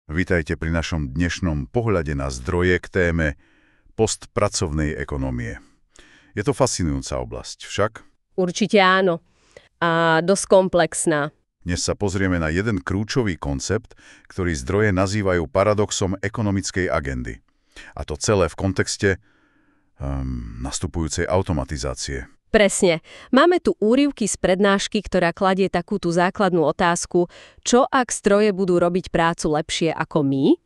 Vítajte pri našom dnešnom pohľade na zdroje k téme postpracovnej ekonomie. Je to fascinujúca oblasť, však? Určite áno. A dosť komplexná. Dnes sa pozrieme na jeden kľúčový koncept, ktorý zdroje nazývajú paradoxom ekonomickej agendy. A to celé v kontexte nastupujúcej automatizácie. Presne. Máme tu úryvky z prednášky, ktorá kladie takú tú základnú otázku, čo ak stroje budú robiť prácu lepšie ako my?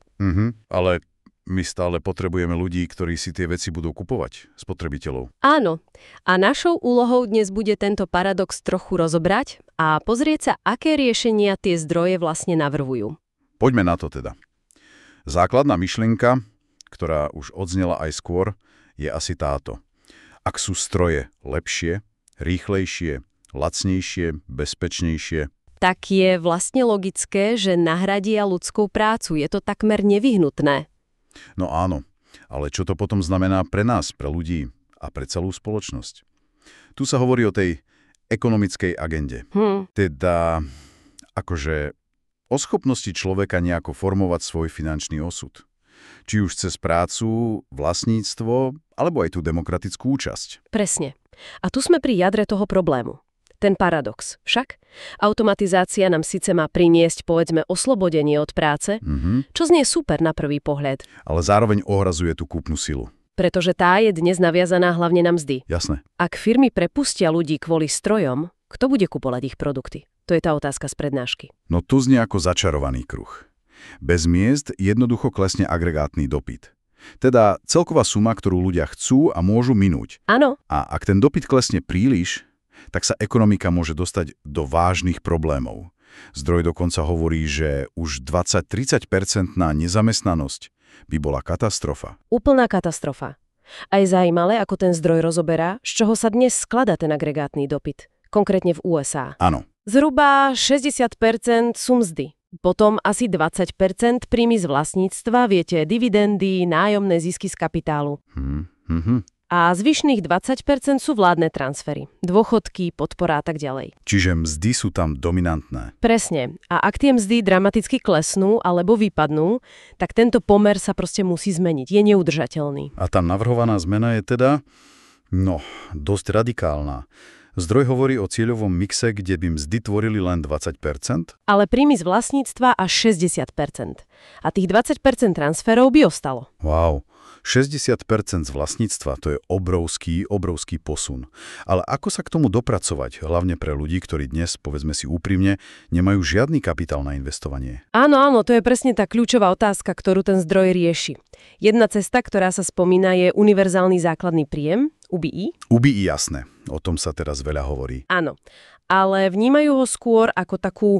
Ale my stále potrebujeme ľudí, ktorí si tie veci budú kupovať, spotrebiteľov. Áno. A našou úlohou dnes bude tento paradox trochu rozobrať a pozrieť sa, aké riešenia tie zdroje vlastne navrhujú. Poďme na to teda. Základná myšlienka, ktorá už odznela aj skôr, je asi táto. Ak sú stroje lepšie, rýchlejšie, lacnejšie, bezpečnejšie, tak je vlastne logické, že nahradia ľudskú prácu. Je to takmer nevyhnutné. No áno, ale čo to potom znamená pre nás, pre ľudí a pre celú spoločnosť? Tu sa hovorí o tej ekonomickej agende. Teda akože o schopnosti človeka nejako formovať svoj finančný osud. Či už cez prácu, vlastníctvo, alebo aj tú demokratickú účasť. Presne. A tu sme pri jadre toho problému. Ten paradox. Však automatizácia nám síce má priniesť, povedzme, oslobodenie od práce, čo znie super na prvý pohľad. Ale zároveň ohrazuje tú kúpnu silu. Pretože tá je dnes naviazaná hlavne na mzdy. Jasné. Ak firmy prepustia ľudí kvôli strojom, kto bude kupovať ich produkty? To je tá otázka z prednášky. No tu znie ako začarovaný kruh. Bez miest jednoducho klesne agregátny dopyt. Teda celková suma, ktorú ľudia chcú a môžu minúť. Áno. A ak ten dopyt klesne príliš, tak sa ekonomika môže dostať do vážnych problémov. Zdroj dokonca hovorí, že už 20-30% nezamestnanosť by bola katastrofa. Úplná katastrofa. A je zaujímavé, ako ten zdroj rozoberá, z čoho sa dnes skladá ten agregátny dopyt. Konkrétne v USA. Áno. Zhruba 60% sú mzdy. Potom asi 20% príjmy z vlastníctva, viete, dividendy, nájomné zisky z kapitálu. A zvyšných 20% sú vládne transfery, dôchodky, podpora a tak ďalej. Čiže mzdy sú tam dominantné. Presne. A ak tie mzdy dramaticky klesnú alebo vypadnú, tak tento pomer sa proste musí zmeniť. Je neudržateľný. A tá navrhovaná zmena je teda, dosť radikálna. Zdroj hovorí o cieľovom mixe, kde by mzdy tvorili len 20%. Ale príjmy z vlastníctva až 60%. A tých 20% transferov by ostalo. Wow, 60% z vlastníctva, to je obrovský posun. Ale ako sa k tomu dopracovať, hlavne pre ľudí, ktorí dnes, povedzme si úprimne, nemajú žiadny kapitál na investovanie? Áno, to je presne tá kľúčová otázka, ktorú ten zdroj rieši. Jedna cesta, ktorá sa spomína, je univerzálny základný príjem, UBI. UBI, jasné. O tom sa teraz veľa hovorí. Áno, ale vnímajú ho skôr ako takú,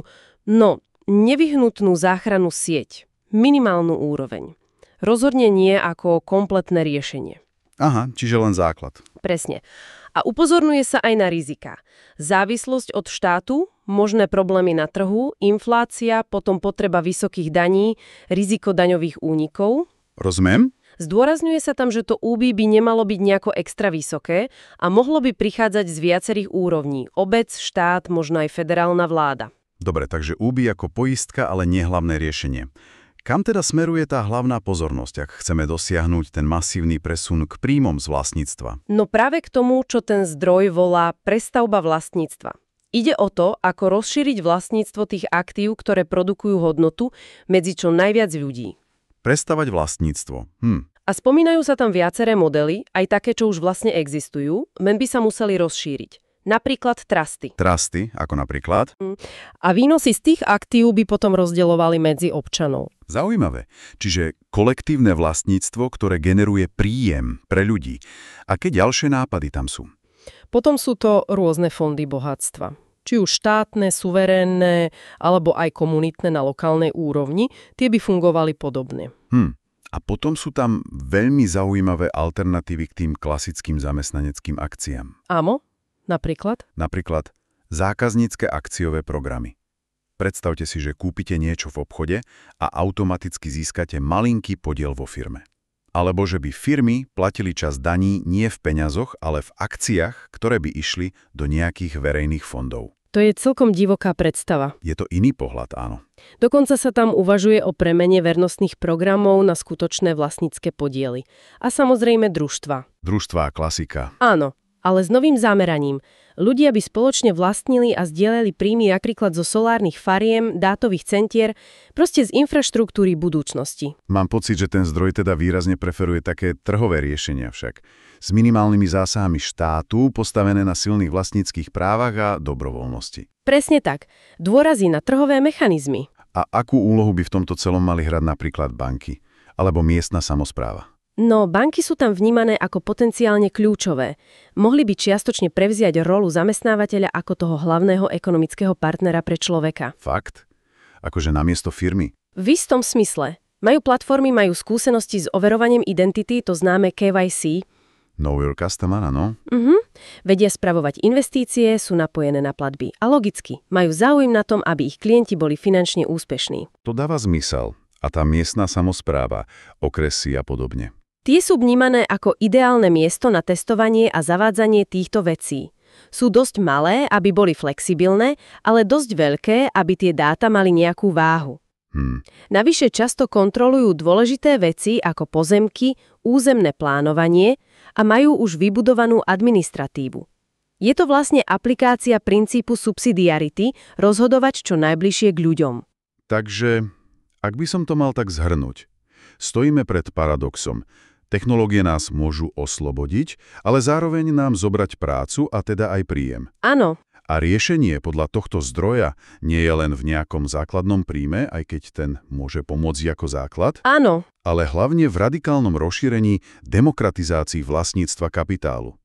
nevyhnutnú záchrannú sieť. Minimálnu úroveň. Rozhodne nie ako kompletné riešenie. Aha, čiže len základ. Presne. A upozorňuje sa aj na rizika. Závislosť od štátu, možné problémy na trhu, inflácia, potom potreba vysokých daní, riziko daňových únikov. Rozumiem? Zdôrazňuje sa tam, že to UBI by nemalo byť nejako extra vysoké a mohlo by prichádzať z viacerých úrovní. Obec, štát, možno aj federálna vláda. Dobre, takže UBI ako poistka, ale nie hlavné riešenie. Kam teda smeruje tá hlavná pozornosť, ak chceme dosiahnuť ten masívny presun k príjmom z vlastníctva? No práve k tomu, čo ten zdroj volá prestavba vlastníctva. Ide o to, ako rozšíriť vlastníctvo tých aktív, ktoré produkujú hodnotu medzi čo najviac ľudí. Prestavať vlastníctvo. A spomínajú sa tam viaceré modely, aj také, čo už vlastne existujú, len by sa museli rozšíriť. Napríklad trusty. Trusty, ako napríklad? A výnosy z tých aktív by potom rozdeľovali medzi občanov. Zaujímavé. Čiže kolektívne vlastníctvo, ktoré generuje príjem pre ľudí. Aké ďalšie nápady tam sú? Potom sú to rôzne fondy bohatstva. Či už štátne, suverénne, alebo aj komunitné na lokálnej úrovni, tie by fungovali podobne. A potom sú tam veľmi zaujímavé alternatívy k tým klasickým zamestnaneckým akciám. Áno? Napríklad? Napríklad zákaznícke akciové programy. Predstavte si, že kúpite niečo v obchode a automaticky získate malinký podiel vo firme. Alebo že by firmy platili časť daní nie v peňazoch, ale v akciách, ktoré by išli do nejakých verejných fondov. To je celkom divoká predstava. Je to iný pohľad, áno. Dokonca sa tam uvažuje o premene vernostných programov na skutočné vlastnícke podiely. A samozrejme družstva. Družstvá klasika. Áno, ale s novým zameraním. Ľudia by spoločne vlastnili a zdieľali príjmy napríklad zo solárnych fariem, dátových centier, proste z infraštruktúry budúcnosti. Mám pocit, že ten zdroj teda výrazne preferuje také trhové riešenia však. S minimálnymi zásahami štátu, postavené na silných vlastníckych právach a dobrovoľnosti. Presne tak. Dôrazí na trhové mechanizmy. A akú úlohu by v tomto celom mali hrať napríklad banky? Alebo miestna samospráva? No, banky sú tam vnímané ako potenciálne kľúčové. Mohli by čiastočne prevziať rolu zamestnávateľa ako toho hlavného ekonomického partnera pre človeka. Fakt? Akože namiesto firmy? V istom smysle. Platformy majú skúsenosti s overovaním identity, to známe KYC. Know your customer, áno? Vedia spravovať investície, sú napojené na platby. A logicky, majú záujem na tom, aby ich klienti boli finančne úspešní. To dáva zmysel. A tá miestna samospráva, okresy a podobne. Tie sú vnímané ako ideálne miesto na testovanie a zavádzanie týchto vecí. Sú dosť malé, aby boli flexibilné, ale dosť veľké, aby tie dáta mali nejakú váhu. Navyše často kontrolujú dôležité veci ako pozemky, územné plánovanie a majú už vybudovanú administratívu. Je to vlastne aplikácia princípu subsidiarity rozhodovať čo najbližšie k ľuďom. Takže, ak by som to mal tak zhrnúť, stojíme pred paradoxom. Technológie nás môžu oslobodiť, ale zároveň nám zobrať prácu a teda aj príjem. Áno. A riešenie podľa tohto zdroja nie je len v nejakom základnom príjme, aj keď ten môže pomôcť ako základ. Áno. Ale hlavne v radikálnom rozšírení demokratizácii vlastníctva kapitálu.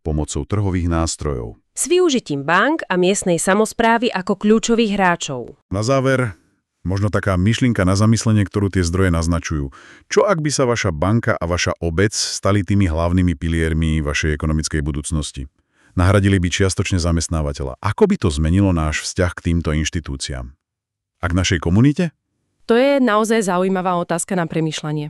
Pomocou trhových nástrojov. S využitím bank a miestnej samosprávy ako kľúčových hráčov. Na záver, možno taká myšlienka na zamyslenie, ktorú tie zdroje naznačujú. Čo ak by sa vaša banka a vaša obec stali tými hlavnými piliermi vašej ekonomickej budúcnosti? Nahradili by čiastočne zamestnávateľa. Ako by to zmenilo náš vzťah k týmto inštitúciám? A k našej komunite? To je naozaj zaujímavá otázka na premýšľanie.